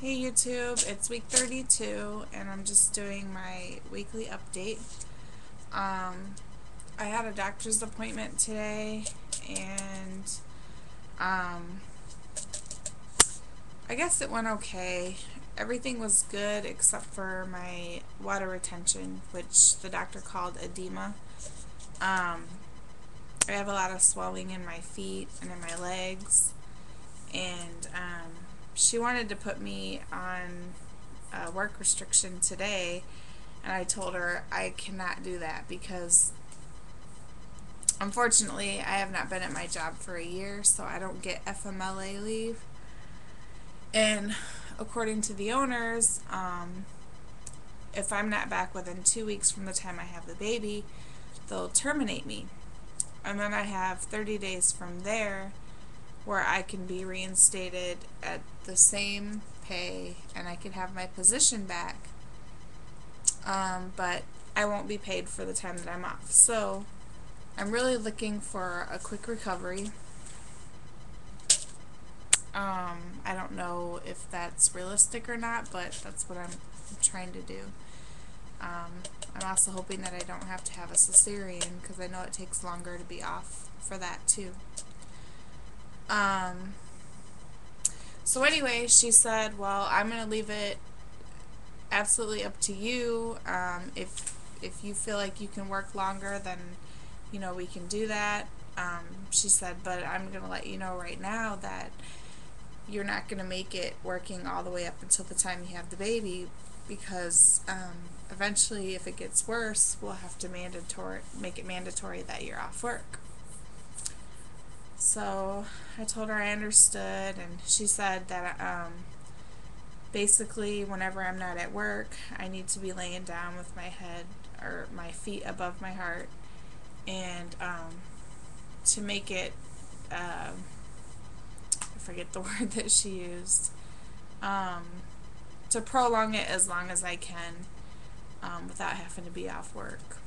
Hey YouTube, it's week 32 and I'm just doing my weekly update. I had a doctor's appointment today and um, I guess it went okay. Everything was good except for my water retention, which the doctor called edema. I have a lot of swelling in my feet and in my legs, and she wanted to put me on a work restriction today, and I told her I cannot do that because unfortunately I have not been at my job for a year, so I don't get FMLA leave. And according to the owners, if I'm not back within 2 weeks from the time I have the baby, they'll terminate me. And then I have 30 days from there where I can be reinstated at the same pay and I can have my position back. But I won't be paid for the time that I'm off. So I'm really looking for a quick recovery. I don't know if that's realistic or not, but that's what I'm trying to do. I'm also hoping that I don't have to have a cesarean because I know it takes longer to be off for that too. So anyway, she said, well, I'm going to leave it absolutely up to you. If you feel like you can work longer, then, we can do that. She said, but I'm going to let you know right now that you're not going to make it working all the way up until the time you have the baby, because eventually, if it gets worse, we'll have to make it mandatory that you're off work. So I told her I understood, and she said that basically whenever I'm not at work, I need to be laying down with my head or my feet above my heart, and to make it, I forget the word that she used, to prolong it as long as I can without having to be off work.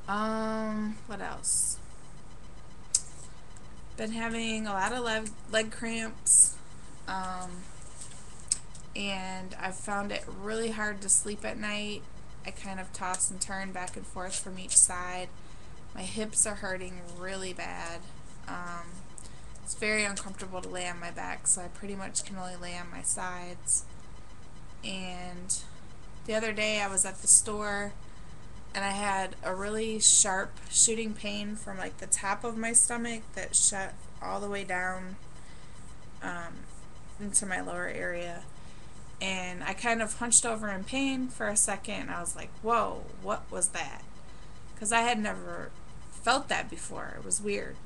What else? Been having a lot of leg cramps, and I've found it really hard to sleep at night. I kind of toss and turn back and forth from each side. My hips are hurting really bad. It's very uncomfortable to lay on my back, so I pretty much can only lay on my sides. And the other day I was at the store and I had a really sharp shooting pain from like the top of my stomach that shot all the way down into my lower area. And I kind of hunched over in pain for a second, and I was like, whoa, what was that? Because I had never felt that before. It was weird.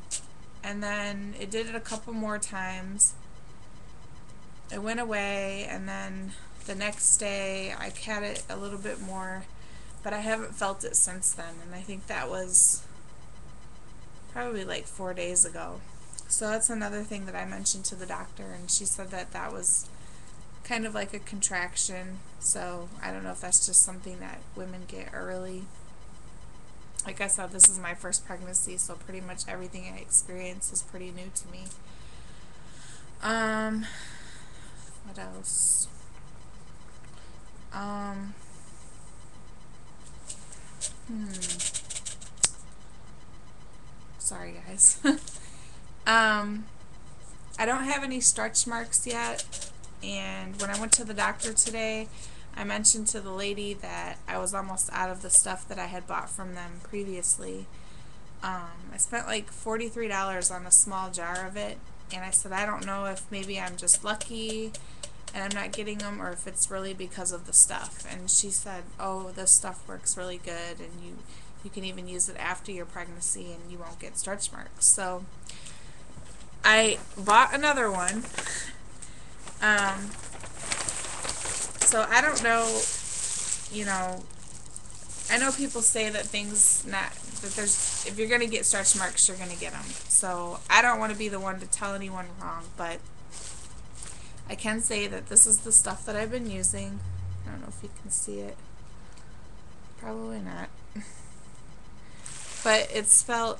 And then it did it a couple more times. It went away, and then the next day I had it a little bit more, but I haven't felt it since then, and I think that was probably like 4 days ago. So that's another thing that I mentioned to the doctor, and she said that that was kind of like a contraction. So I don't know if that's just something that women get early. Like I said, this is my first pregnancy, so pretty much everything I experience is pretty new to me. What else? Sorry guys. I don't have any stretch marks yet, and when I went to the doctor today, I mentioned to the lady that I was almost out of the stuff that I had bought from them previously. I spent like $43 on a small jar of it, and I said I don't know if maybe I'm just lucky and I'm not getting them, or if it's really because of the stuff. And she said, oh, this stuff works really good, and you can even use it after your pregnancy and you won't get stretch marks. So I bought another one. So I don't know, I know people say that if you're going to get stretch marks, you're going to get them. So I don't want to be the one to tell anyone wrong, but I can say that this is the stuff that I've been using. I don't know if you can see it. Probably not. But it's spelled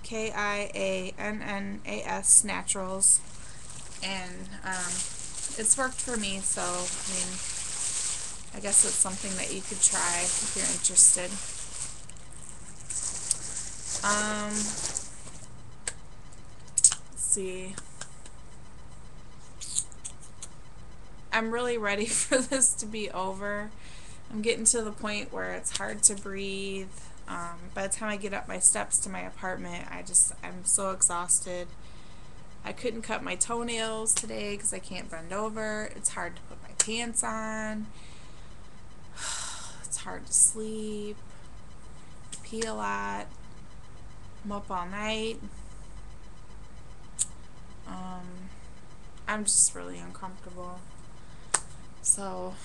KIANNAS Naturals, and it's worked for me, so I mean, I guess it's something that you could try if you're interested. Let's see. I'm really ready for this to be over. I'm getting to the point where it's hard to breathe. By the time I get up my steps to my apartment, I'm so exhausted. I couldn't cut my toenails today because I can't bend over. It's hard to put my pants on. It's hard to sleep. Pee a lot. I'm up all night. I'm just really uncomfortable. So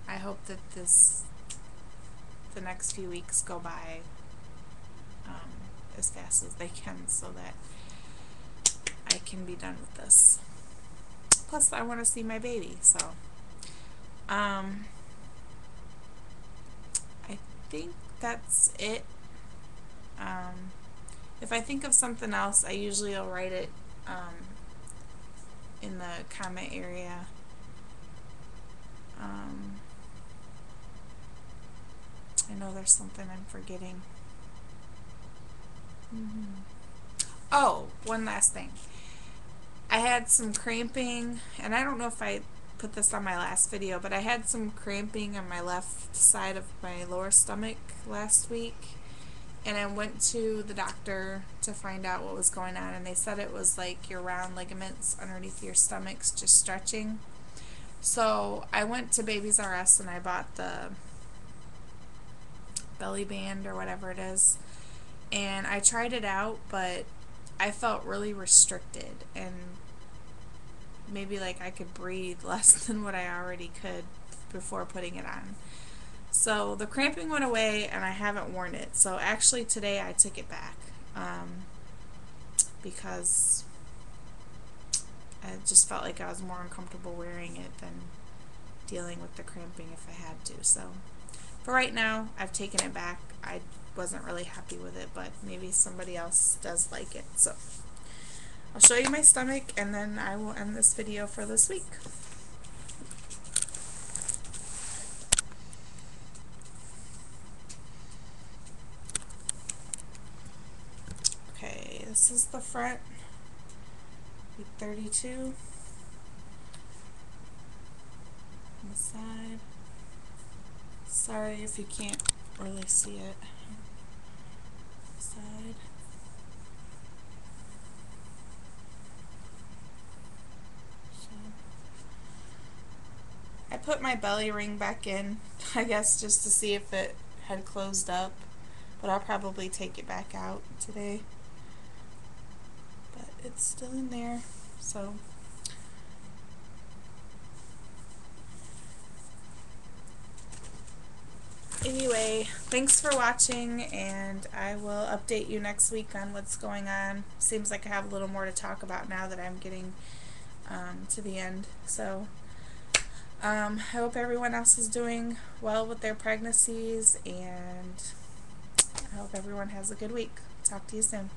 I hope that the next few weeks go by as fast as they can, so that I can be done with this. Plus, I want to see my baby, so I think that's it. If I think of something else, I usually will write it in the comment area. I know there's something I'm forgetting. Oh, one last thing. I had some cramping, and I don't know if I put this on my last video, but I had some cramping on my left side of my lower stomach last week, and I went to the doctor to find out what was going on, and they said it was like your round ligaments underneath your stomach's just stretching. So I went to Babies R Us and I bought the belly band or whatever it is, and I tried it out, but I felt really restricted, and maybe like I could breathe less than what I already could before putting it on. So the cramping went away and I haven't worn it. So actually today I took it back because I just felt like I was more uncomfortable wearing it than dealing with the cramping if I had to. So for right now, I've taken it back. I wasn't really happy with it, but maybe somebody else does like it. So I'll show you my stomach, and then I will end this video for this week. Okay, this is the front, week 32. On the side. Sorry if you can't really see it. Side. I put my belly ring back in, I guess, just to see if it had closed up, but I'll probably take it back out today. But it's still in there, so. Anyway, thanks for watching, and I will update you next week on what's going on. Seems like I have a little more to talk about now that I'm getting to the end. So I hope everyone else is doing well with their pregnancies, and I hope everyone has a good week. Talk to you soon.